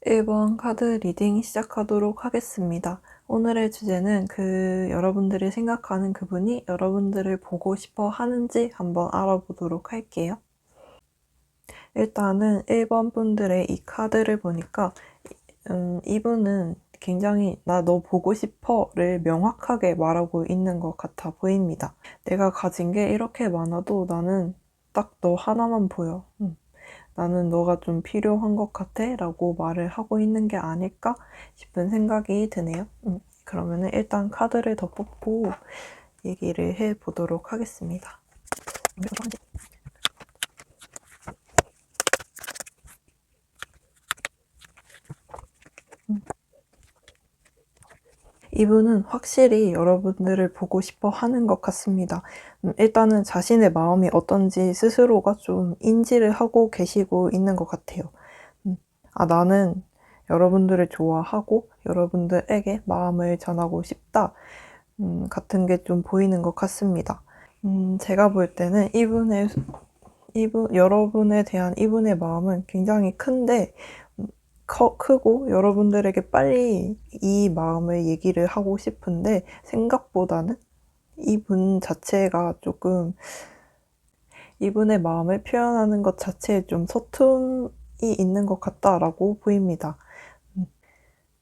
1번 카드 리딩 시작하도록 하겠습니다. 오늘의 주제는 여러분들이 생각하는 그분이 여러분들을 보고 싶어 하는지 한번 알아보도록 할게요. 일단은 1번 분들의 이 카드를 보니까 이분은 굉장히 나 너 보고 싶어를 명확하게 말하고 있는 것 같아 보입니다. 내가 가진 게 이렇게 많아도 나는 딱 너 하나만 보여. 나는 너가 좀 필요한 것 같아 라고 말을 하고 있는 게 아닐까 싶은 생각이 드네요. 그러면은 일단 카드를 더 뽑고 얘기를 해보도록 하겠습니다. 이분은 확실히 여러분들을 보고 싶어 하는 것 같습니다. 일단은 자신의 마음이 어떤지 스스로가 좀 인지를 하고 계시고 있는 것 같아요. 나는 여러분들을 좋아하고 여러분들에게 마음을 전하고 싶다 같은 게 좀 보이는 것 같습니다. 제가 볼 때는 여러분에 대한 이분의 마음은 굉장히 큰데 크고 여러분들에게 빨리 이 마음을 얘기를 하고 싶은데 생각보다는 이분 자체가 조금 이분의 마음을 표현하는 것 자체에 좀 서툰이 있는 것 같다라고 보입니다.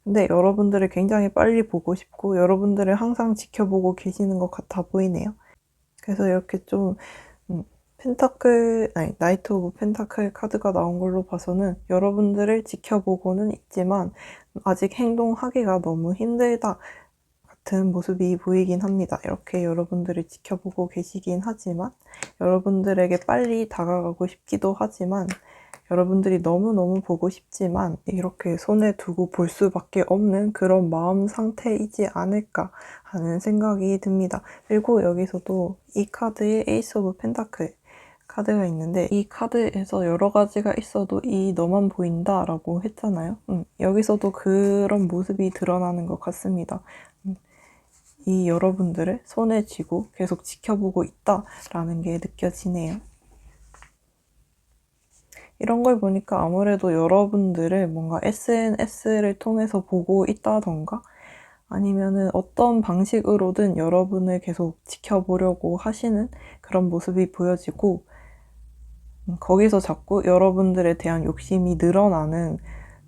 근데 여러분들을 굉장히 빨리 보고 싶고 여러분들을 항상 지켜보고 계시는 것 같아 보이네요. 그래서 이렇게 좀 나이트 오브 펜타클 카드가 나온 걸로 봐서는 여러분들을 지켜보고는 있지만 아직 행동하기가 너무 힘들다 같은 모습이 보이긴 합니다. 이렇게 여러분들을 지켜보고 계시긴 하지만 여러분들에게 빨리 다가가고 싶기도 하지만 여러분들이 너무너무 보고 싶지만 이렇게 손에 두고 볼 수밖에 없는 그런 마음 상태이지 않을까 하는 생각이 듭니다. 그리고 여기서도 이 카드에 에이스 오브 펜타클 카드가 있는데 이 카드에서 여러 가지가 있어도 이 너만 보인다 라고 했잖아요. 여기서도 그런 모습이 드러나는 것 같습니다. 이 여러분들을 손에 쥐고 계속 지켜보고 있다라는 게 느껴지네요. 이런 걸 보니까 아무래도 여러분들을 뭔가 SNS를 통해서 보고 있다던가 아니면은 어떤 방식으로든 여러분을 계속 지켜보려고 하시는 그런 모습이 보여지고 거기서 자꾸 여러분들에 대한 욕심이 늘어나는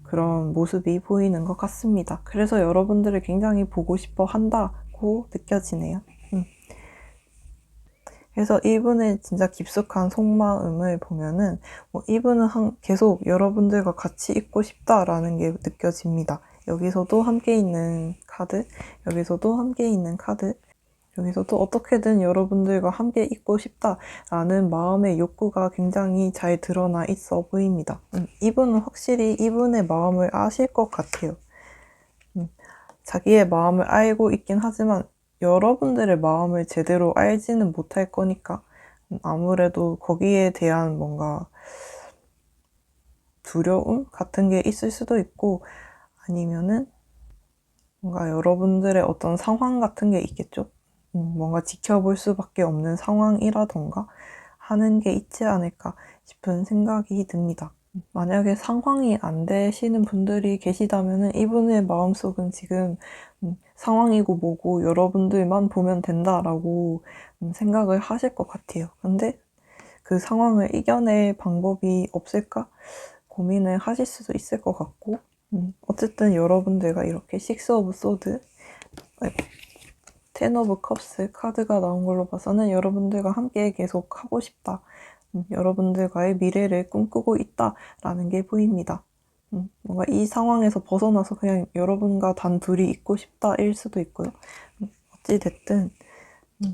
그런 모습이 보이는 것 같습니다. 그래서 여러분들을 굉장히 보고 싶어 한다고 느껴지네요. 그래서 이분의 진짜 깊숙한 속마음을 보면은 이분은 계속 여러분들과 같이 있고 싶다라는 게 느껴집니다. 여기서도 함께 있는 카드, 여기서도 함께 있는 카드, 여기서도 어떻게든 여러분들과 함께 있고 싶다라는 마음의 욕구가 굉장히 잘 드러나 있어 보입니다. 이분은 확실히 이분의 마음을 아실 것 같아요. 자기의 마음을 알고 있긴 하지만 여러분들의 마음을 제대로 알지는 못할 거니까 아무래도 거기에 대한 뭔가 두려움 같은 게 있을 수도 있고 아니면은 뭔가 여러분들의 어떤 상황 같은 게 있겠죠. 뭔가 지켜볼 수밖에 없는 상황이라던가 하는 게 있지 않을까 싶은 생각이 듭니다. 만약에 상황이 안 되시는 분들이 계시다면 이분의 마음속은 지금 상황이고 뭐고 여러분들만 보면 된다라고 생각을 하실 것 같아요. 근데 그 상황을 이겨낼 방법이 없을까 고민을 하실 수도 있을 것 같고 어쨌든 여러분들과 이렇게 식스 오브 소드, 텐 오브 컵스 카드가 나온 걸로 봐서는 여러분들과 함께 계속 하고 싶다. 여러분들과의 미래를 꿈꾸고 있다라는 게 보입니다. 뭔가 이 상황에서 벗어나서 그냥 여러분과 단둘이 있고 싶다일 수도 있고요. 어찌됐든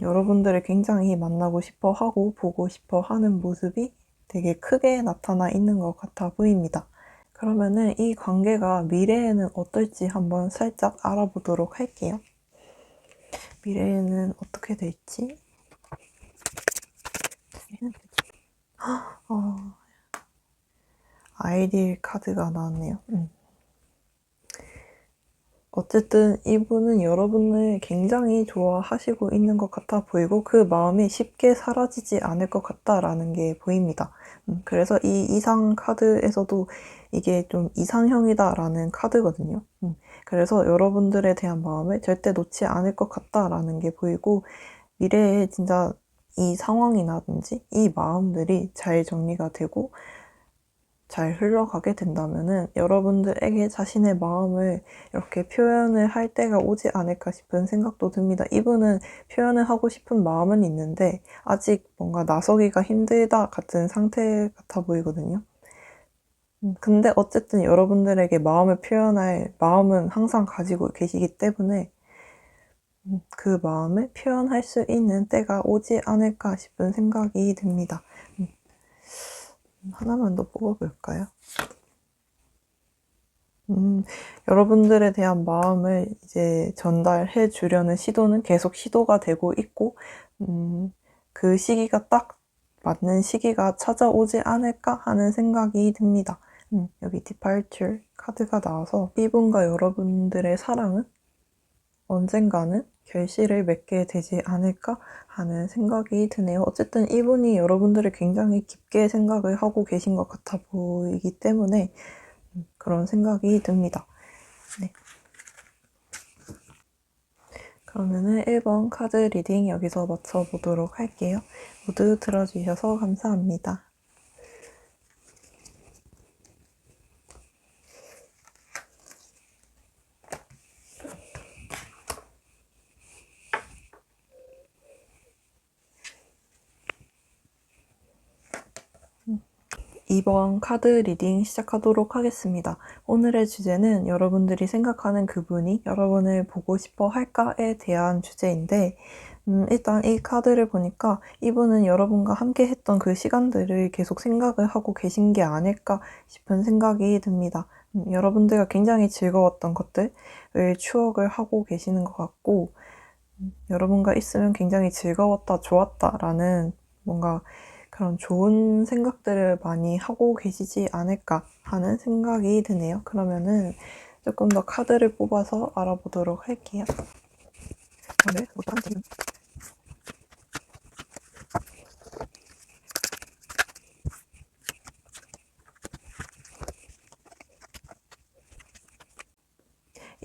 여러분들을 굉장히 만나고 싶어 하고 보고 싶어 하는 모습이 되게 크게 나타나 있는 것 같아 보입니다. 그러면은 이 관계가 미래에는 어떨지 한번 살짝 알아보도록 할게요. 미래에는 어떻게 될지. 아이디어 카드가 나왔네요. 어쨌든 이분은 여러분을 굉장히 좋아하시고 있는 것 같아 보이고 그 마음이 쉽게 사라지지 않을 것 같다라는 게 보입니다. 그래서 이 이상 카드에서도 이게 좀 이상형이다라는 카드거든요. 그래서 여러분들에 대한 마음을 절대 놓지 않을 것 같다라는 게 보이고 미래에 진짜 이 상황이라든지 이 마음들이 잘 정리가 되고 잘 흘러가게 된다면은 여러분들에게 자신의 마음을 이렇게 표현을 할 때가 오지 않을까 싶은 생각도 듭니다. 이분은 표현을 하고 싶은 마음은 있는데 아직 뭔가 나서기가 힘들다 같은 상태 같아 보이거든요. 근데 어쨌든 여러분들에게 마음을 표현할 마음은 항상 가지고 계시기 때문에 그 마음을 표현할 수 있는 때가 오지 않을까 싶은 생각이 듭니다. 하나만 더 뽑아볼까요? 여러분들에 대한 마음을 이제 전달해 주려는 시도는 계속 시도가 되고 있고, 그 시기가 딱 맞는 시기가 찾아오지 않을까 하는 생각이 듭니다. 여기 Departure 카드가 나와서 이분과 여러분들의 사랑은 언젠가는 결실을 맺게 되지 않을까 하는 생각이 드네요. 어쨌든 이분이 여러분들을 굉장히 깊게 생각을 하고 계신 것 같아 보이기 때문에 그런 생각이 듭니다. 네. 그러면은 1번 카드 리딩 여기서 마쳐보도록 할게요. 모두 들어주셔서 감사합니다. 이번 카드 리딩 시작하도록 하겠습니다. 오늘의 주제는 여러분들이 생각하는 그분이 여러분을 보고 싶어 할까에 대한 주제인데 일단 이 카드를 보니까 이분은 여러분과 함께 했던 그 시간들을 계속 생각을 하고 계신 게 아닐까 싶은 생각이 듭니다. 여러분들과 굉장히 즐거웠던 것들을 추억을 하고 계시는 것 같고 여러분과 있으면 굉장히 즐거웠다, 좋았다라는 뭔가 그런 좋은 생각들을 많이 하고 계시지 않을까 하는 생각이 드네요. 그러면은 조금 더 카드를 뽑아서 알아보도록 할게요. 네, 못한 지금.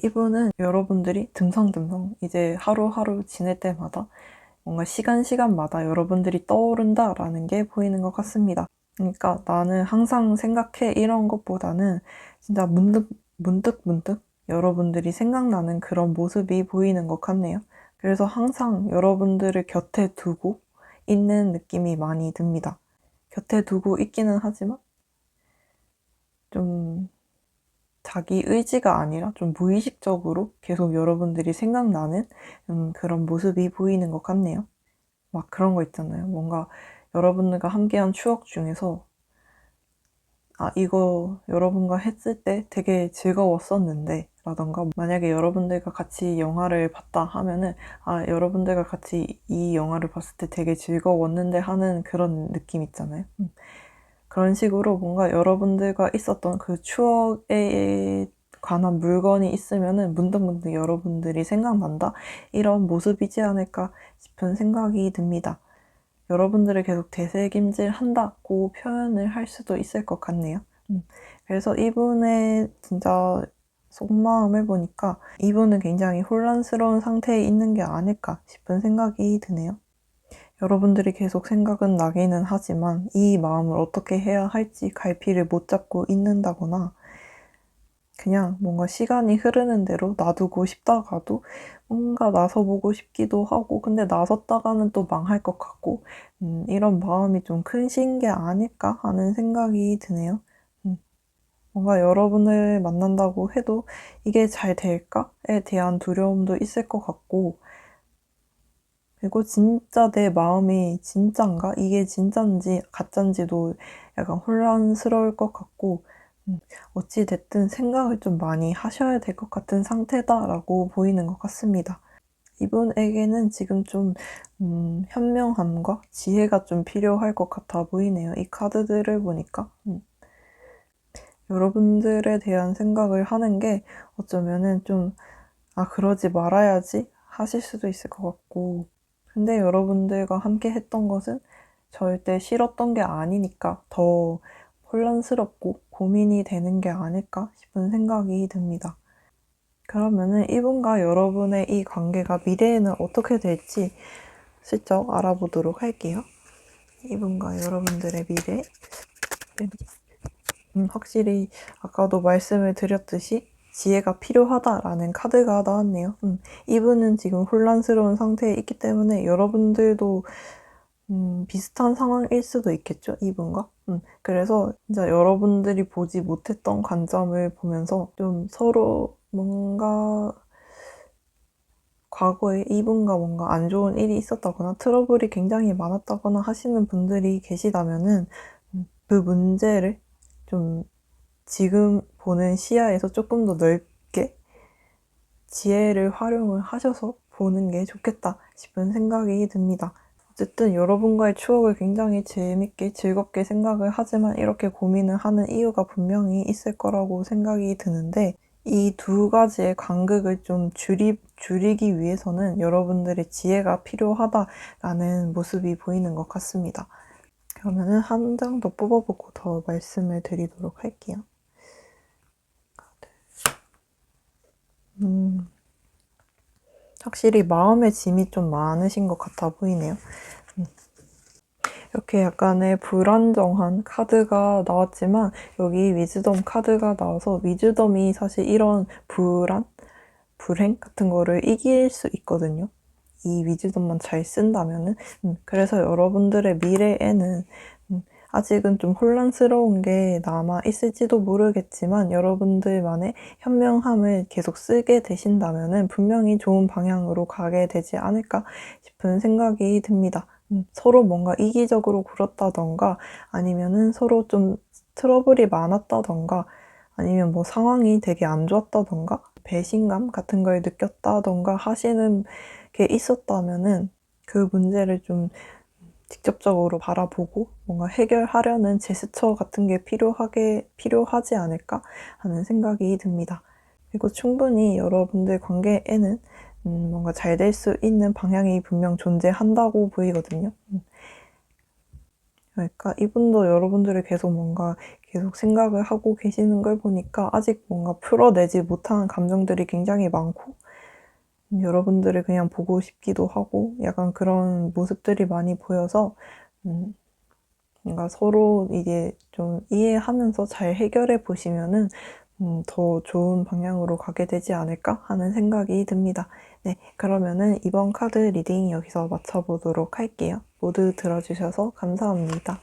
이분은 여러분들이 듬성듬성 이제 하루하루 지낼 때마다 뭔가 시간마다 여러분들이 떠오른다라는 게 보이는 것 같습니다. 그러니까 나는 항상 생각해 이런 것보다는 진짜 문득 여러분들이 생각나는 그런 모습이 보이는 것 같네요. 그래서 항상 여러분들을 곁에 두고 있는 느낌이 많이 듭니다. 곁에 두고 있기는 하지만 좀 자기 의지가 아니라 좀 무의식적으로 계속 여러분들이 생각나는 그런 모습이 보이는 것 같네요. 막 그런 거 있잖아요. 뭔가 여러분들과 함께한 추억 중에서 이거 여러분과 했을 때 되게 즐거웠었는데 라던가 만약에 여러분들과 같이 영화를 봤다 하면은 여러분들과 같이 이 영화를 봤을 때 되게 즐거웠는데 하는 그런 느낌 있잖아요. 그런 식으로 뭔가 여러분들과 있었던 그 추억에 관한 물건이 있으면은 문득문득 여러분들이 생각난다? 이런 모습이지 않을까 싶은 생각이 듭니다. 여러분들을 계속 되새김질 한다고 표현을 할 수도 있을 것 같네요. 그래서 이분의 진짜 속마음을 보니까 이분은 굉장히 혼란스러운 상태에 있는 게 아닐까 싶은 생각이 드네요. 여러분들이 계속 생각은 나기는 하지만 이 마음을 어떻게 해야 할지 갈피를 못 잡고 있는다거나 그냥 뭔가 시간이 흐르는 대로 놔두고 싶다가도 뭔가 나서보고 싶기도 하고 근데 나섰다가는 또 망할 것 같고 이런 마음이 좀 크신 게 아닐까 하는 생각이 드네요. 뭔가 여러분을 만난다고 해도 이게 잘 될까에 대한 두려움도 있을 것 같고 그리고 진짜 내 마음이 진짠가? 이게 진짠지 가짠지도 약간 혼란스러울 것 같고 어찌 됐든 생각을 좀 많이 하셔야 될 것 같은 상태다라고 보이는 것 같습니다. 이분에게는 지금 좀 현명함과 지혜가 좀 필요할 것 같아 보이네요. 이 카드들을 보니까 여러분들에 대한 생각을 하는 게 어쩌면은 좀 그러지 말아야지 하실 수도 있을 것 같고 근데 여러분들과 함께 했던 것은 절대 싫었던 게 아니니까 더 혼란스럽고 고민이 되는 게 아닐까 싶은 생각이 듭니다. 그러면은 이분과 여러분의 이 관계가 미래에는 어떻게 될지 슬쩍 알아보도록 할게요. 이분과 여러분들의 미래. 확실히 아까도 말씀을 드렸듯이 지혜가 필요하다라는 카드가 나왔네요. 이분은 지금 혼란스러운 상태에 있기 때문에 여러분들도 비슷한 상황일 수도 있겠죠, 이분과. 그래서 진짜 여러분들이 보지 못했던 관점을 보면서 좀 서로 뭔가 과거에 이분과 뭔가 안 좋은 일이 있었다거나 트러블이 굉장히 많았다거나 하시는 분들이 계시다면은 그 문제를 좀 지금 보는 시야에서 조금 더 넓게 지혜를 활용을 하셔서 보는 게 좋겠다 싶은 생각이 듭니다. 어쨌든 여러분과의 추억을 굉장히 재밌게 즐겁게 생각을 하지만 이렇게 고민을 하는 이유가 분명히 있을 거라고 생각이 드는데 이 두 가지의 간극을 좀 줄이기 위해서는 여러분들의 지혜가 필요하다라는 모습이 보이는 것 같습니다. 그러면은 한 장 더 뽑아보고 더 말씀을 드리도록 할게요. 확실히 마음의 짐이 좀 많으신 것 같아 보이네요. 이렇게 약간의 불안정한 카드가 나왔지만 여기 위즈덤 카드가 나와서 위즈덤이 사실 이런 불행 같은 거를 이길 수 있거든요. 이 위즈덤만 잘 쓴다면은 그래서 여러분들의 미래에는 아직은 좀 혼란스러운 게 남아 있을지도 모르겠지만 여러분들만의 현명함을 계속 쓰게 되신다면은 분명히 좋은 방향으로 가게 되지 않을까 싶은 생각이 듭니다. 서로 뭔가 이기적으로 굴었다던가 아니면은 서로 좀 트러블이 많았다던가 아니면 뭐 상황이 되게 안 좋았다던가 배신감 같은 걸 느꼈다던가 하시는 게 있었다면은 그 문제를 좀 직접적으로 바라보고 뭔가 해결하려는 제스처 같은 게 필요하지 않을까 하는 생각이 듭니다. 그리고 충분히 여러분들 관계에는 뭔가 잘 될 수 있는 방향이 분명 존재한다고 보이거든요. 그러니까 이분도 여러분들이 계속 생각을 하고 계시는 걸 보니까 아직 뭔가 풀어내지 못한 감정들이 굉장히 많고, 여러분들을 그냥 보고 싶기도 하고 약간 그런 모습들이 많이 보여서 뭔가 서로 이게 좀 이해하면서 잘 해결해 보시면은 더 좋은 방향으로 가게 되지 않을까 하는 생각이 듭니다. 네, 그러면은 이번 카드 리딩 여기서 마쳐보도록 할게요. 모두 들어주셔서 감사합니다.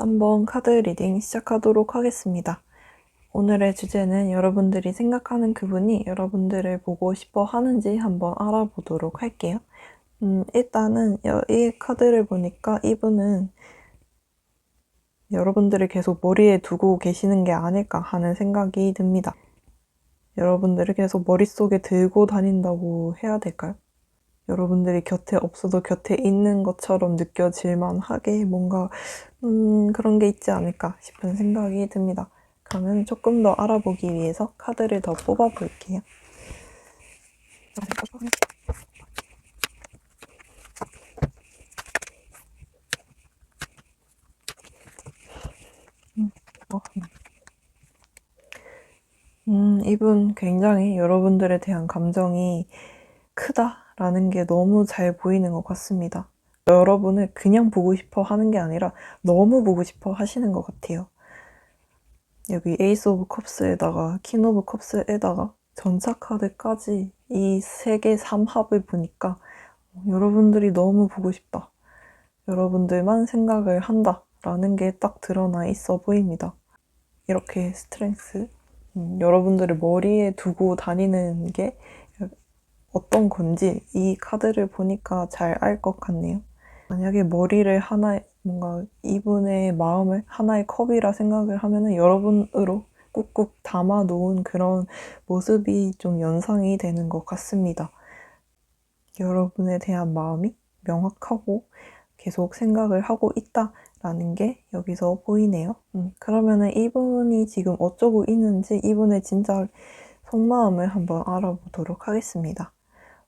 3번 카드 리딩 시작하도록 하겠습니다. 오늘의 주제는 여러분들이 생각하는 그분이 여러분들을 보고 싶어 하는지 한번 알아보도록 할게요. 일단은 이 카드를 보니까 이분은 여러분들을 계속 머리에 두고 계시는 게 아닐까 하는 생각이 듭니다. 여러분들을 계속 머릿속에 들고 다닌다고 해야 될까요? 여러분들이 곁에 없어도 곁에 있는 것처럼 느껴질 만하게 뭔가 그런 게 있지 않을까 싶은 생각이 듭니다. 그러면 조금 더 알아보기 위해서 카드를 더 뽑아 볼게요. 이분 굉장히 여러분들에 대한 감정이 크다라는 게 너무 잘 보이는 것 같습니다. 여러분을 그냥 보고 싶어 하는 게 아니라 너무 보고 싶어 하시는 것 같아요. 여기 에이스 오브 컵스에다가 퀸 오브 컵스에다가 전차 카드까지 이 세 개 삼합을 보니까 여러분들이 너무 보고 싶다. 여러분들만 생각을 한다. 라는 게 딱 드러나 있어 보입니다. 이렇게 스트렝스, 여러분들을 머리에 두고 다니는 게 어떤 건지 이 카드를 보니까 잘 알 것 같네요. 만약에 머리를 뭔가 이분의 마음을 하나의 컵이라 생각을 하면은 여러분으로 꾹꾹 담아 놓은 그런 모습이 좀 연상이 되는 것 같습니다. 여러분에 대한 마음이 명확하고 계속 생각을 하고 있다라는 게 여기서 보이네요. 그러면은 이분이 지금 어쩌고 있는지 이분의 진짜 속마음을 한번 알아보도록 하겠습니다.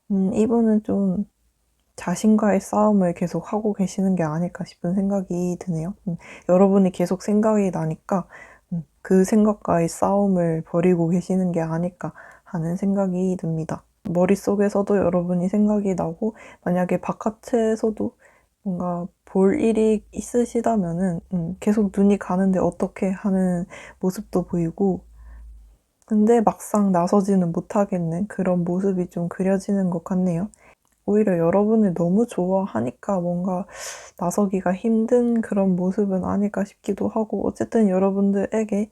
이분은 좀 자신과의 싸움을 계속 하고 계시는 게 아닐까 싶은 생각이 드네요. 여러분이 계속 생각이 나니까 그 생각과의 싸움을 벌이고 계시는 게 아닐까 하는 생각이 듭니다. 머릿속에서도 여러분이 생각이 나고 만약에 바깥에서도 뭔가 볼 일이 있으시다면은 계속 눈이 가는데 어떻게 하는 모습도 보이고, 근데 막상 나서지는 못하겠는 그런 모습이 좀 그려지는 것 같네요. 오히려 여러분을 너무 좋아하니까 뭔가 나서기가 힘든 그런 모습은 아닐까 싶기도 하고, 어쨌든 여러분들에게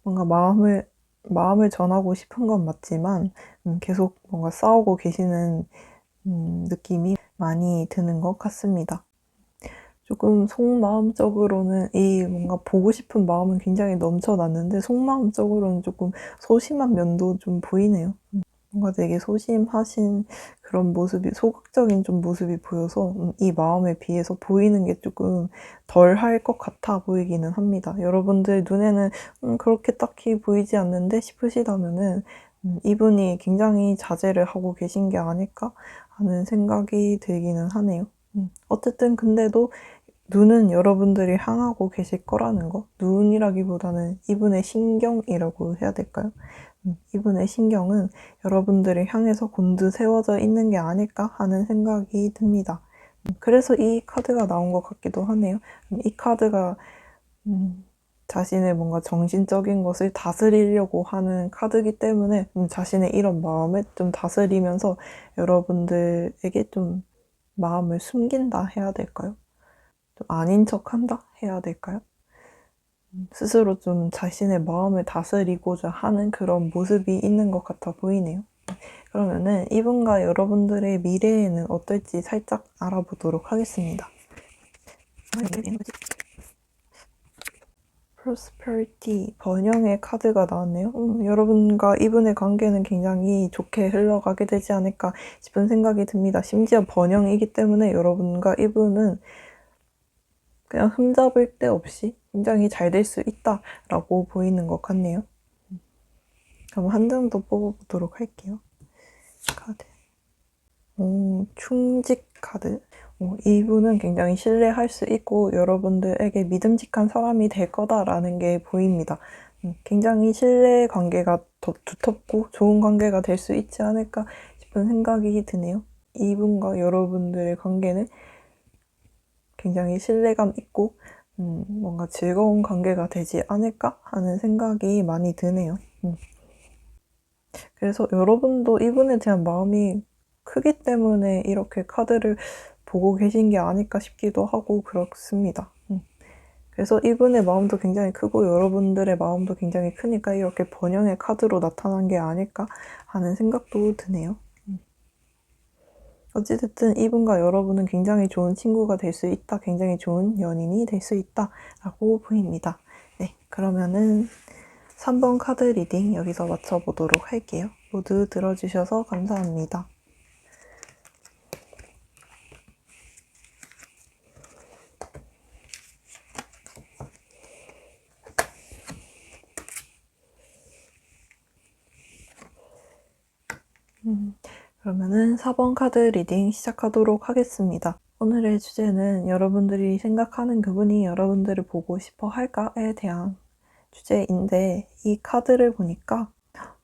뭔가 마음을 전하고 싶은 건 맞지만 계속 뭔가 싸우고 계시는 느낌이 많이 드는 것 같습니다. 조금 속마음적으로는 이 뭔가 보고 싶은 마음은 굉장히 넘쳐났는데 속마음적으로는 조금 소심한 면도 좀 보이네요. 뭔가 되게 소심하신 그런 모습이, 소극적인 좀 모습이 보여서 이 마음에 비해서 보이는 게 조금 덜 할 것 같아 보이기는 합니다. 여러분들 눈에는 그렇게 딱히 보이지 않는데 싶으시다면은 이분이 굉장히 자제를 하고 계신 게 아닐까 하는 생각이 들기는 하네요. 어쨌든 근데도 눈은 여러분들이 향하고 계실 거라는 거, 눈이라기보다는 이분의 신경이라고 해야 될까요? 이분의 신경은 여러분들을 향해서 곤두세워져 있는 게 아닐까 하는 생각이 듭니다. 그래서 이 카드가 나온 것 같기도 하네요. 이 카드가 자신의 뭔가 정신적인 것을 다스리려고 하는 카드이기 때문에 자신의 이런 마음을 좀 다스리면서 여러분들에게 좀 마음을 숨긴다 해야 될까요? 좀 아닌 척한다 해야 될까요? 스스로 좀 자신의 마음을 다스리고자 하는 그런 모습이 있는 것 같아 보이네요. 그러면은 이분과 여러분들의 미래에는 어떨지 살짝 알아보도록 하겠습니다. prosperity, 번영의 카드가 나왔네요. 여러분과 이분의 관계는 굉장히 좋게 흘러가게 되지 않을까 싶은 생각이 듭니다. 심지어 번영이기 때문에 여러분과 이분은 그냥 흠잡을 데 없이 굉장히 잘 될 수 있다라고 보이는 것 같네요. 그럼 한 장 더 뽑아보도록 할게요. 카드. 충직 카드. 이분은 굉장히 신뢰할 수 있고 여러분들에게 믿음직한 사람이 될 거다라는 게 보입니다. 굉장히 신뢰 관계가 더 두텁고 좋은 관계가 될 수 있지 않을까 싶은 생각이 드네요. 이분과 여러분들의 관계는 굉장히 신뢰감 있고 뭔가 즐거운 관계가 되지 않을까 하는 생각이 많이 드네요. 그래서 여러분도 이분에 대한 마음이 크기 때문에 이렇게 카드를 보고 계신 게 아닐까 싶기도 하고 그렇습니다. 그래서 이분의 마음도 굉장히 크고 여러분들의 마음도 굉장히 크니까 이렇게 번영의 카드로 나타난 게 아닐까 하는 생각도 드네요. 어찌됐든 이분과 여러분은 굉장히 좋은 친구가 될 수 있다, 굉장히 좋은 연인이 될 수 있다 라고 보입니다. 네, 그러면은 3번 카드 리딩 여기서 마쳐보도록 할게요. 모두 들어주셔서 감사합니다. 그러면은 4번 카드 리딩 시작하도록 하겠습니다. 오늘의 주제는 여러분들이 생각하는 그분이 여러분들을 보고 싶어 할까에 대한 주제인데 이 카드를 보니까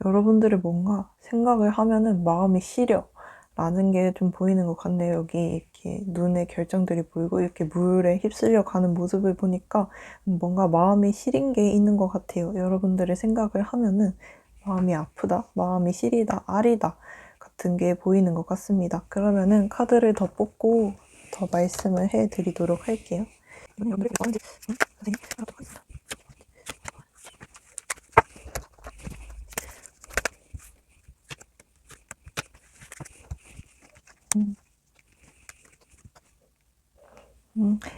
여러분들을 뭔가 생각을 하면은 마음이 시려 라는 게 좀 보이는 것 같네요. 여기 이렇게 눈에 결정들이 보이고 이렇게 물에 휩쓸려 가는 모습을 보니까 뭔가 마음이 시린 게 있는 것 같아요. 여러분들의 생각을 하면은 마음이 아프다, 마음이 시리다, 아리다 같은 게 보이는 것 같습니다. 그러면은 카드를 더 뽑고 더 말씀을 해드리도록 할게요. 여러분들에게 뭐하는지 선생님 알아보도록 하겠습니다.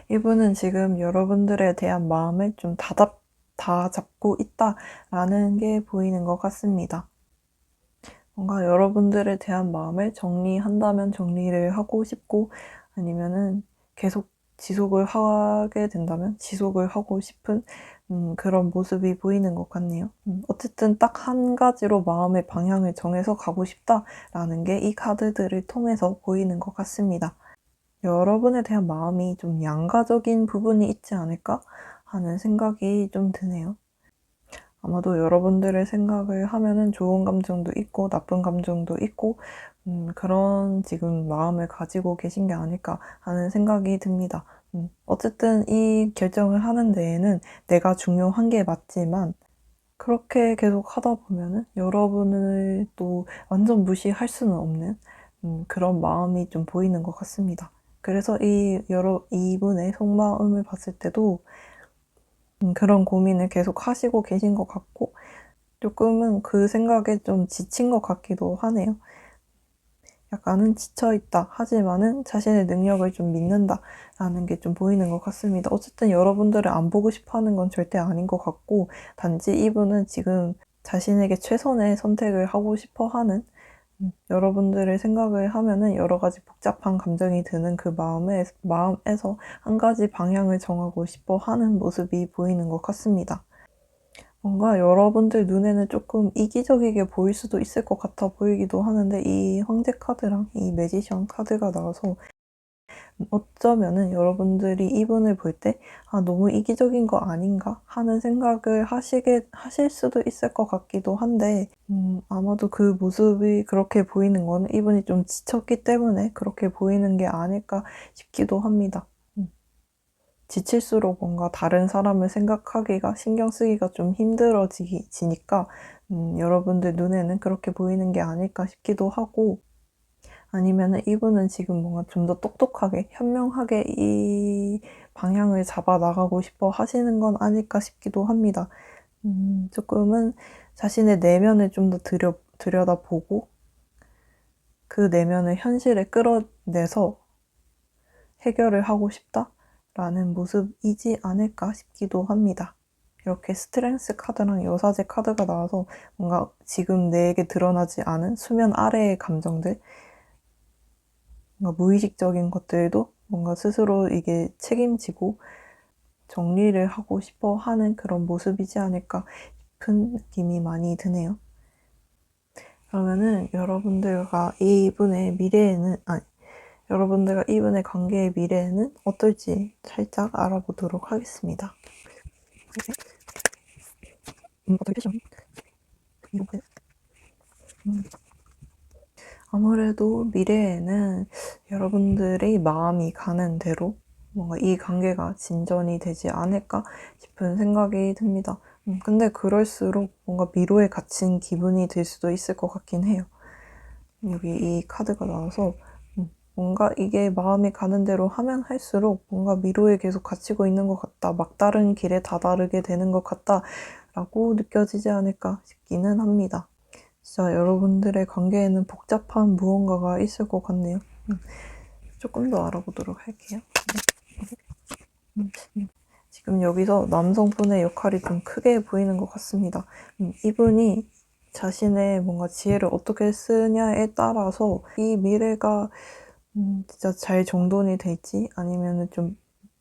이분은 지금 여러분들에 대한 마음을 좀 다 잡고 있다라는 게 보이는 것 같습니다. 뭔가 여러분들에 대한 마음을 정리한다면 정리를 하고 싶고 아니면은 계속 지속을 하게 된다면 지속을 하고 싶은 그런 모습이 보이는 것 같네요. 어쨌든 딱 한 가지로 마음의 방향을 정해서 가고 싶다라는 게 이 카드들을 통해서 보이는 것 같습니다. 여러분에 대한 마음이 좀 양가적인 부분이 있지 않을까 하는 생각이 좀 드네요. 아마도 여러분들의 생각을 하면은 좋은 감정도 있고 나쁜 감정도 있고 그런 지금 마음을 가지고 계신 게 아닐까 하는 생각이 듭니다. 어쨌든 이 결정을 하는 데에는 내가 중요한 게 맞지만 그렇게 계속 하다 보면은 여러분을 또 완전 무시할 수는 없는 그런 마음이 좀 보이는 것 같습니다. 그래서 이분의 속마음을 봤을 때도 그런 고민을 계속 하시고 계신 것 같고 조금은 그 생각에 좀 지친 것 같기도 하네요. 약간은 지쳐있다 하지만은 자신의 능력을 좀 믿는다 라는 게 좀 보이는 것 같습니다. 어쨌든 여러분들을 안 보고 싶어 하는 건 절대 아닌 것 같고 단지 이분은 지금 자신에게 최선의 선택을 하고 싶어 하는 여러분들의 생각을 하면은 여러 가지 복잡한 감정이 드는 그 마음에서 한 가지 방향을 정하고 싶어 하는 모습이 보이는 것 같습니다. 뭔가 여러분들 눈에는 조금 이기적이게 보일 수도 있을 것 같아 보이기도 하는데 이 황제 카드랑 이 매지션 카드가 나와서 어쩌면은 여러분들이 이분을 볼 때 너무 이기적인 거 아닌가 하는 생각을 하실 수도 있을 것 같기도 한데 아마도 그 모습이 그렇게 보이는 거는 이분이 좀 지쳤기 때문에 그렇게 보이는 게 아닐까 싶기도 합니다. 지칠수록 뭔가 다른 사람을 생각하기가 신경 쓰기가 좀 힘들어지니까 여러분들 눈에는 그렇게 보이는 게 아닐까 싶기도 하고 아니면은 이분은 지금 뭔가 좀 더 똑똑하게 현명하게 이 방향을 잡아 나가고 싶어 하시는 건 아닐까 싶기도 합니다. 조금은 자신의 내면을 좀 더 들여다보고 그 내면을 현실에 끌어내서 해결을 하고 싶다라는 모습이지 않을까 싶기도 합니다. 이렇게 스트렝스 카드랑 여사제 카드가 나와서 뭔가 지금 내게 드러나지 않은 수면 아래의 감정들, 뭔가 무의식적인 것들도 뭔가 스스로 이게 책임지고 정리를 하고 싶어 하는 그런 모습이지 않을까 싶은 느낌이 많이 드네요. 그러면은 여러분들과 이분의 미래에는, 여러분들과 이분의 관계의 미래에는 어떨지 살짝 알아보도록 하겠습니다. 어떻게 되죠? 이렇게. 아무래도 미래에는 여러분들의 마음이 가는 대로 뭔가 이 관계가 진전이 되지 않을까 싶은 생각이 듭니다. 근데 그럴수록 뭔가 미로에 갇힌 기분이 들 수도 있을 것 같긴 해요. 여기 이 카드가 나와서 뭔가 이게 마음이 가는 대로 하면 할수록 뭔가 미로에 계속 갇히고 있는 것 같다. 막다른 길에 다다르게 되는 것 같다. 라고 느껴지지 않을까 싶기는 합니다. 진짜 여러분들의 관계에는 복잡한 무언가가 있을 것 같네요. 조금 더 알아보도록 할게요. 지금 여기서 남성분의 역할이 좀 크게 보이는 것 같습니다. 이분이 자신의 뭔가 지혜를 어떻게 쓰냐에 따라서 이 미래가 진짜 잘 정돈이 될지 아니면 좀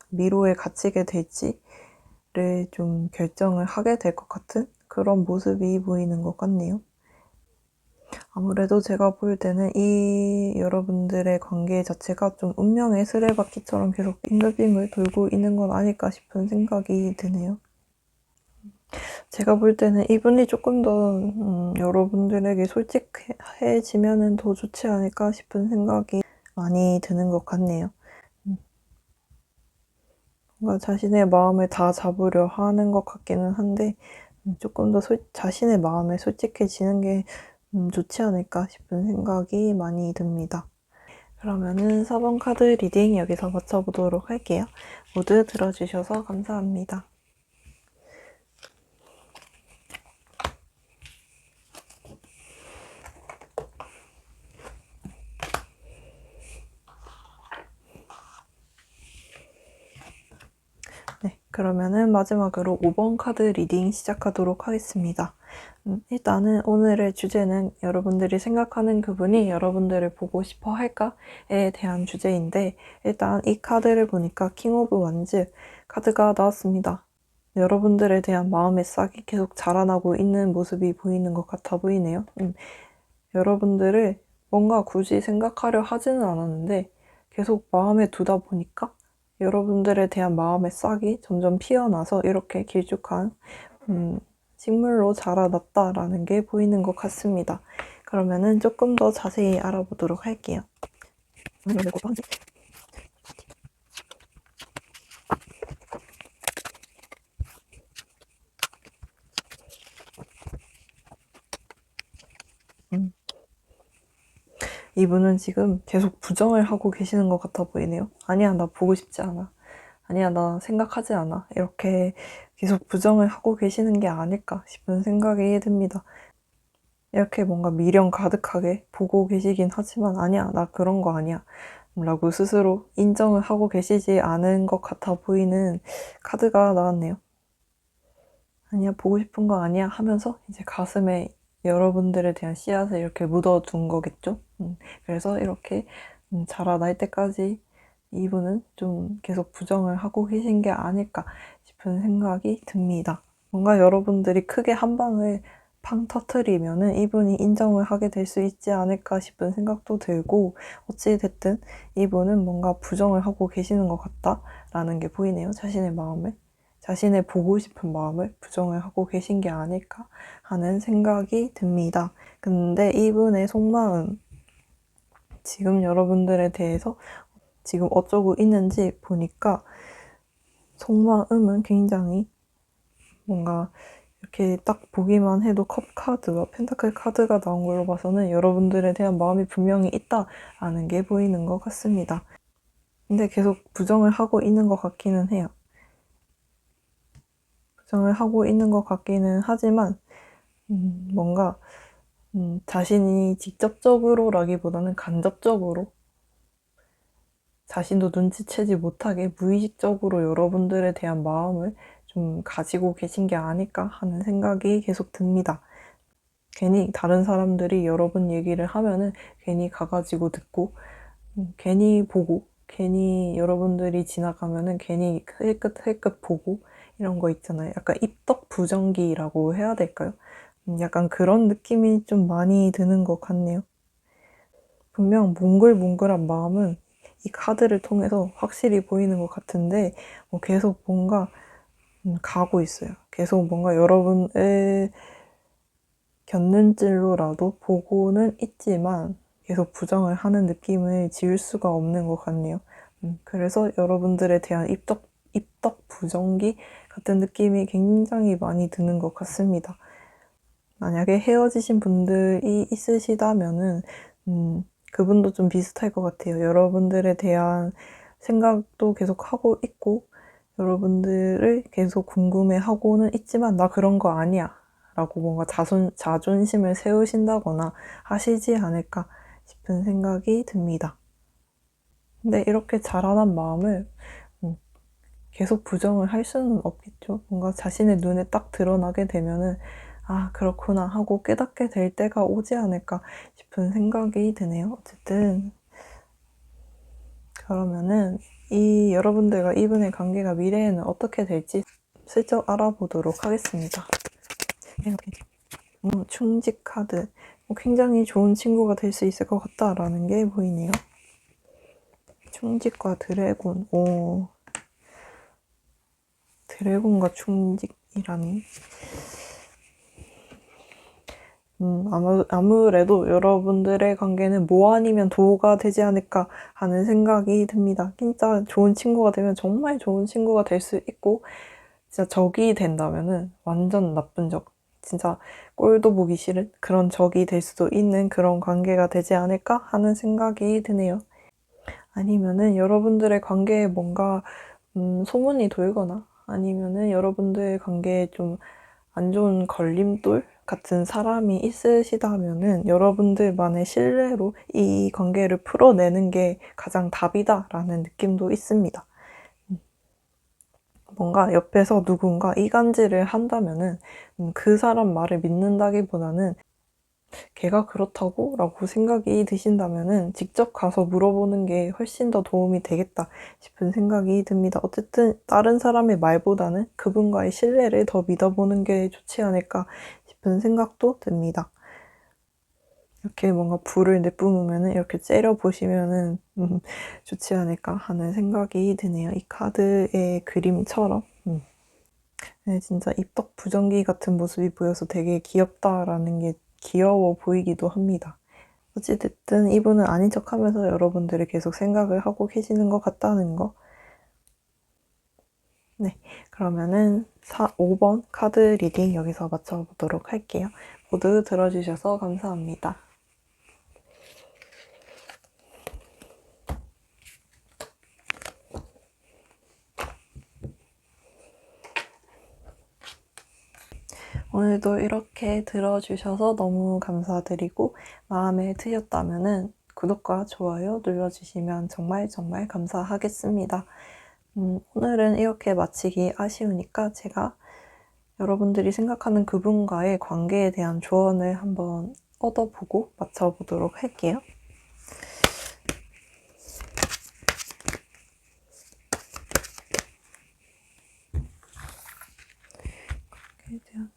미로에 갇히게 될지를 좀 결정을 하게 될 것 같은 그런 모습이 보이는 것 같네요. 아무래도 제가 볼 때는 이 여러분들의 관계 자체가 좀 운명의 쓰레받기처럼 계속 빙글빙글 돌고 있는 건 아닐까 싶은 생각이 드네요. 제가 볼 때는 이분이 조금 더 여러분들에게 솔직해지면 더 좋지 않을까 싶은 생각이 많이 드는 것 같네요. 뭔가 자신의 마음을 다 잡으려 하는 것 같기는 한데 조금 더 자신의 마음에 솔직해지는 게 좋지 않을까 싶은 생각이 많이 듭니다. 그러면은 4번 카드 리딩 여기서 마쳐보도록 할게요. 모두 들어주셔서 감사합니다. 네, 그러면은 마지막으로 5번 카드 리딩 시작하도록 하겠습니다. 일단은 오늘의 주제는 여러분들이 생각하는 그분이 여러분들을 보고 싶어 할까에 대한 주제인데, 일단 이 카드를 보니까 킹 오브 완즈 카드가 나왔습니다. 여러분들에 대한 마음의 싹이 계속 자라나고 있는 모습이 보이는 것 같아 보이네요. 여러분들을 뭔가 굳이 생각하려 하지는 않았는데 계속 마음에 두다 보니까 여러분들에 대한 마음의 싹이 점점 피어나서 이렇게 길쭉한 식물로 자라났다라는 게 보이는 것 같습니다. 그러면은 조금 더 자세히 알아보도록 할게요. 이분은 지금 계속 부정을 하고 계시는 것 같아 보이네요. 아니야, 나 보고 싶지 않아. 아니야, 나 생각하지 않아. 이렇게 계속 부정을 하고 계시는 게 아닐까 싶은 생각이 듭니다. 이렇게 뭔가 미련 가득하게 보고 계시긴 하지만 아니야, 나 그런 거 아니야 라고 스스로 인정을 하고 계시지 않은 것 같아 보이는 카드가 나왔네요. 아니야, 보고 싶은 거 아니야 하면서 이제 가슴에 여러분들에 대한 씨앗을 이렇게 묻어둔 거겠죠. 그래서 이렇게 자라날 때까지 이분은 좀 계속 부정을 하고 계신 게 아닐까 싶은 생각이 듭니다. 뭔가 여러분들이 크게 한 방을 팡 터트리면은 이분이 인정을 하게 될 수 있지 않을까 싶은 생각도 들고, 어찌됐든 이분은 뭔가 부정을 하고 계시는 것 같다라는 게 보이네요. 자신의 마음을. 자신의 보고 싶은 마음을 부정을 하고 계신 게 아닐까 하는 생각이 듭니다. 근데 이분의 속마음, 지금 여러분들에 대해서 지금 어쩌고 있는지 보니까 속마음은 굉장히 뭔가 이렇게 딱 보기만 해도 컵 카드와 펜타클 카드가 나온 걸로 봐서는 여러분들에 대한 마음이 분명히 있다라는 게 보이는 것 같습니다. 근데 계속 부정을 하고 있는 것 같기는 해요. 부정을 하고 있는 것 같기는 하지만 뭔가 자신이 직접적으로라기보다는 간접적으로 자신도 눈치채지 못하게 무의식적으로 여러분들에 대한 마음을 좀 가지고 계신 게 아닐까 하는 생각이 계속 듭니다. 괜히 다른 사람들이 여러분 얘기를 하면은 괜히 가가지고 듣고, 괜히 보고, 괜히 여러분들이 지나가면은 괜히 흘끗흘끗 보고, 이런 거 있잖아요. 약간 입덕 부정기라고 해야 될까요? 약간 그런 느낌이 좀 많이 드는 것 같네요. 분명 몽글몽글한 마음은 이 카드를 통해서 확실히 보이는 것 같은데, 계속 뭔가 가고 있어요. 계속 뭔가 여러분의 곁눈질로라도 보고는 있지만 계속 부정을 하는 느낌을 지울 수가 없는 것 같네요. 그래서 여러분들에 대한 입덕 부정기 같은 느낌이 굉장히 많이 드는 것 같습니다. 만약에 헤어지신 분들이 있으시다면은, 그분도 좀 비슷할 것 같아요. 여러분들에 대한 생각도 계속 하고 있고, 여러분들을 계속 궁금해하고는 있지만, 나 그런 거 아니야. 라고 뭔가 자존심을 세우신다거나 하시지 않을까 싶은 생각이 듭니다. 근데 이렇게 자라난 마음을 계속 부정을 할 수는 없겠죠. 뭔가 자신의 눈에 딱 드러나게 되면은, 아, 그렇구나 하고 깨닫게 될 때가 오지 않을까 싶은 생각이 드네요. 어쨌든, 그러면은, 여러분들과 이분의 관계가 미래에는 어떻게 될지 슬쩍 알아보도록 하겠습니다. 충직 카드. 굉장히 좋은 친구가 될 수 있을 것 같다라는 게 보이네요. 충직과 드래곤. 드래곤과 충직이라니. 아무래도 여러분들의 관계는 뭐 아니면 도가 되지 않을까 하는 생각이 듭니다. 진짜 좋은 친구가 되면 정말 좋은 친구가 될 수 있고, 진짜 적이 된다면은 완전 나쁜 적, 진짜 꼴도 보기 싫은 그런 적이 될 수도 있는 그런 관계가 되지 않을까 하는 생각이 드네요. 아니면은 여러분들의 관계에 뭔가 소문이 돌거나, 아니면은 여러분들의 관계에 좀 안 좋은 걸림돌 같은 사람이 있으시다면은 여러분들만의 신뢰로 이 관계를 풀어내는 게 가장 답이다라는 느낌도 있습니다. 뭔가 옆에서 누군가 이간질을 한다면은 그 사람 말을 믿는다기보다는 걔가 그렇다고? 라고 생각이 드신다면은 직접 가서 물어보는 게 훨씬 더 도움이 되겠다 싶은 생각이 듭니다. 어쨌든 다른 사람의 말보다는 그분과의 신뢰를 더 믿어보는 게 좋지 않을까 싶은 생각도 듭니다. 이렇게 뭔가 불을 내뿜으면은 이렇게 째려보시면은 좋지 않을까 하는 생각이 드네요. 이 카드의 그림처럼. 네, 진짜 입덕 부정기 같은 모습이 보여서 되게 귀엽다라는 게 귀여워 보이기도 합니다. 어찌됐든 이분은 아닌 척하면서 여러분들이 계속 생각을 하고 계시는 것 같다는 거. 네, 그러면은 5번 카드 리딩 여기서 마쳐보도록 할게요. 모두 들어주셔서 감사합니다. 오늘도 이렇게 들어주셔서 너무 감사드리고, 마음에 드셨다면은 구독과 좋아요 눌러주시면 정말 정말 감사하겠습니다. 오늘은 이렇게 마치기 아쉬우니까 제가 여러분들이 생각하는 그분과의 관계에 대한 조언을 한번 얻어보고 맞춰보도록 할게요. 관계에 대한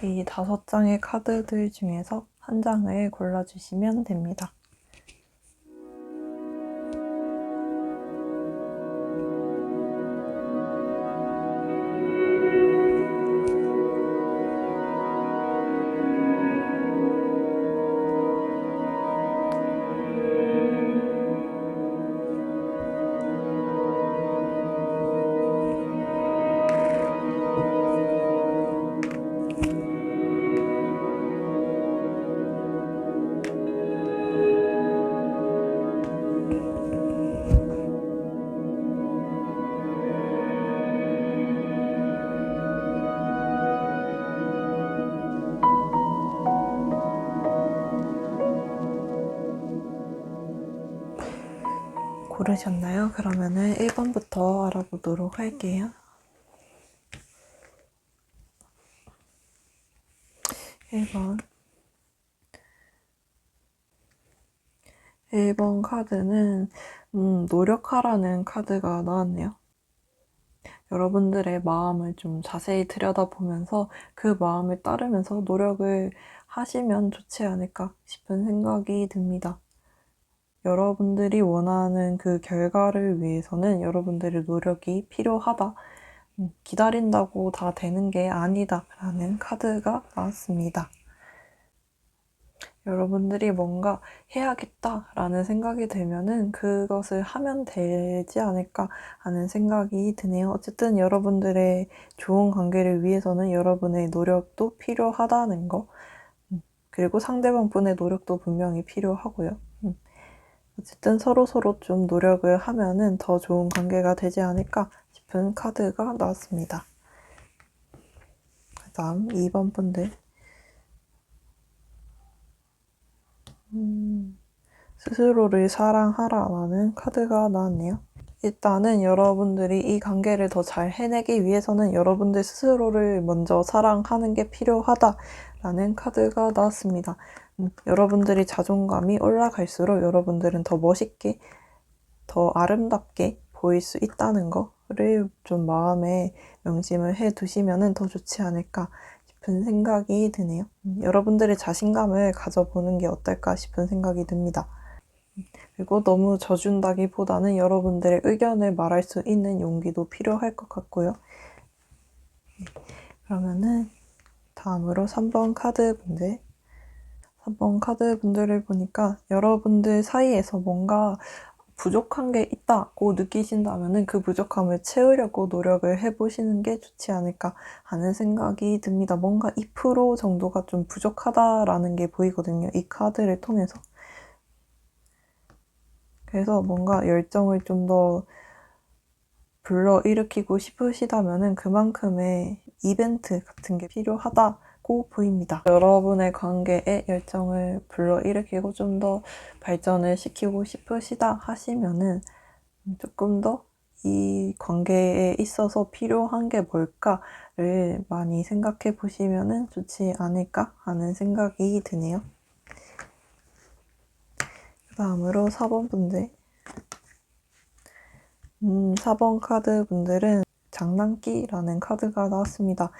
이 5장의 카드들 중에서 한 장을 골라주시면 됩니다. 고르셨나요? 그러면은 1번부터 알아보도록 할게요. 1번 카드는 노력하라는 카드가 나왔네요. 여러분들의 마음을 좀 자세히 들여다보면서 그 마음을 따르면서 노력을 하시면 좋지 않을까 싶은 생각이 듭니다. 여러분들이 원하는 그 결과를 위해서는 여러분들의 노력이 필요하다. 기다린다고 다 되는 게 아니다 라는 카드가 나왔습니다. 여러분들이 뭔가 해야겠다라는 생각이 들면은 그것을 하면 되지 않을까 하는 생각이 드네요. 어쨌든 여러분들의 좋은 관계를 위해서는 여러분의 노력도 필요하다는 거, 그리고 상대방 분의 노력도 분명히 필요하고요. 어쨌든 서로서로 좀 노력을 하면은 더 좋은 관계가 되지 않을까 싶은 카드가 나왔습니다. 그 다음 2번 분들. 스스로를 사랑하라라는 카드가 나왔네요. 일단은 여러분들이 이 관계를 더 잘 해내기 위해서는 여러분들 스스로를 먼저 사랑하는 게 필요하다라는 카드가 나왔습니다. 여러분들이 자존감이 올라갈수록 여러분들은 더 멋있게, 더 아름답게 보일 수 있다는 거를 좀 마음에 명심을 해 두시면 더 좋지 않을까 싶은 생각이 드네요. 여러분들의 자신감을 가져보는 게 어떨까 싶은 생각이 듭니다. 그리고 너무 져준다기보다는 여러분들의 의견을 말할 수 있는 용기도 필요할 것 같고요. 그러면은 다음으로 3번 카드 분들. 3번 카드 분들을 보니까 여러분들 사이에서 뭔가 부족한 게 있다고 느끼신다면 그 부족함을 채우려고 노력을 해보시는 게 좋지 않을까 하는 생각이 듭니다. 뭔가 2% 정도가 좀 부족하다라는 게 보이거든요. 이 카드를 통해서. 그래서 뭔가 열정을 좀 더 불러일으키고 싶으시다면 그만큼의 이벤트 같은 게 필요하다고 보입니다. 여러분의 관계에 열정을 불러일으키고 좀 더 발전을 시키고 싶으시다 하시면은 조금 더 이 관계에 있어서 필요한 게 뭘까를 많이 생각해 보시면 좋지 않을까 하는 생각이 드네요. 그 다음으로 4번 분들. 4번 카드 분들은 장난기라는 카드가 나왔습니다.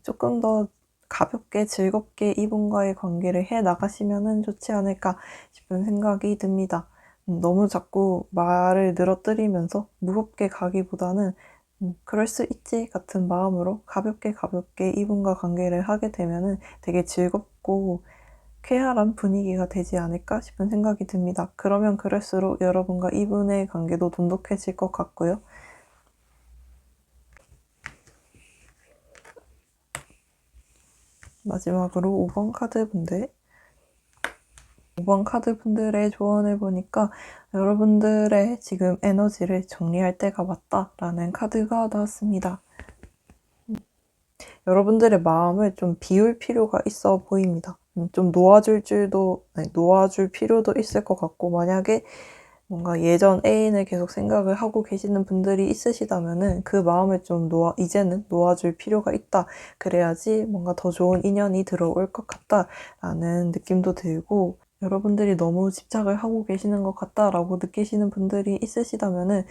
조금 더 가볍게 즐겁게 이분과의 관계를 해 나가시면 좋지 않을까 싶은 생각이 듭니다. 너무 자꾸 말을 늘어뜨리면서 무겁게 가기보다는 그럴 수 있지 같은 마음으로 가볍게 이분과 관계를 하게 되면 되게 즐겁고 쾌활한 분위기가 되지 않을까 싶은 생각이 듭니다. 그러면 그럴수록 여러분과 이분의 관계도 돈독해질 것 같고요. 마지막으로 5번 카드 분들. 5번 카드 분들의 조언을 보니까 여러분들의 지금 에너지를 정리할 때가 왔다라는 카드가 나왔습니다. 여러분들의 마음을 좀 비울 필요가 있어 보입니다. 좀 놓아줄 필요도 있을 것 같고, 만약에 뭔가 예전 애인을 계속 생각을 하고 계시는 분들이 있으시다면은 그 마음을 좀 이제는 놓아줄 필요가 있다. 그래야지 뭔가 더 좋은 인연이 들어올 것 같다라는 느낌도 들고, 여러분들이 너무 집착을 하고 계시는 것 같다라고 느끼시는 분들이 있으시다면은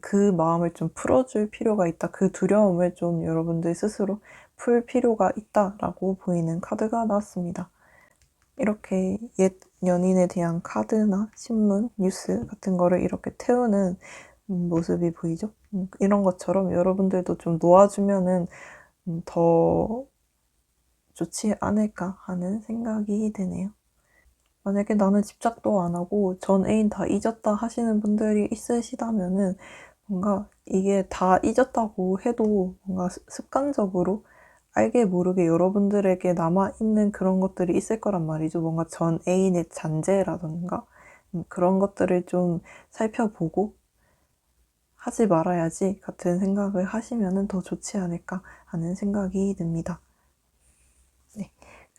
그 마음을 좀 풀어줄 필요가 있다. 그 두려움을 좀 여러분들 스스로 풀 필요가 있다라고 보이는 카드가 나왔습니다. 이렇게 옛 연인에 대한 카드나 신문, 뉴스 같은 거를 이렇게 태우는 모습이 보이죠? 이런 것처럼 여러분들도 좀 놓아주면은 더 좋지 않을까 하는 생각이 드네요. 만약에 나는 집착도 안 하고 전 애인 다 잊었다 하시는 분들이 있으시다면은 뭔가 이게 다 잊었다고 해도 뭔가 습관적으로 알게 모르게 여러분들에게 남아있는 그런 것들이 있을 거란 말이죠. 뭔가 전 애인의 잔재라던가 그런 것들을 좀 살펴보고 하지 말아야지 같은 생각을 하시면 더 좋지 않을까 하는 생각이 듭니다. 네,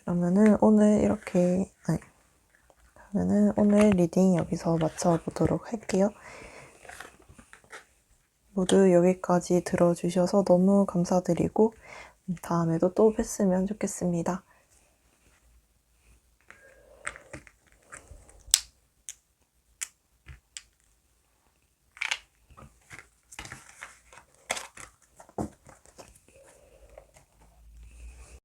그러면은 오늘 리딩 여기서 마쳐보도록 할게요. 모두 여기까지 들어주셔서 너무 감사드리고 다음에도 또 뵀으면 좋겠습니다.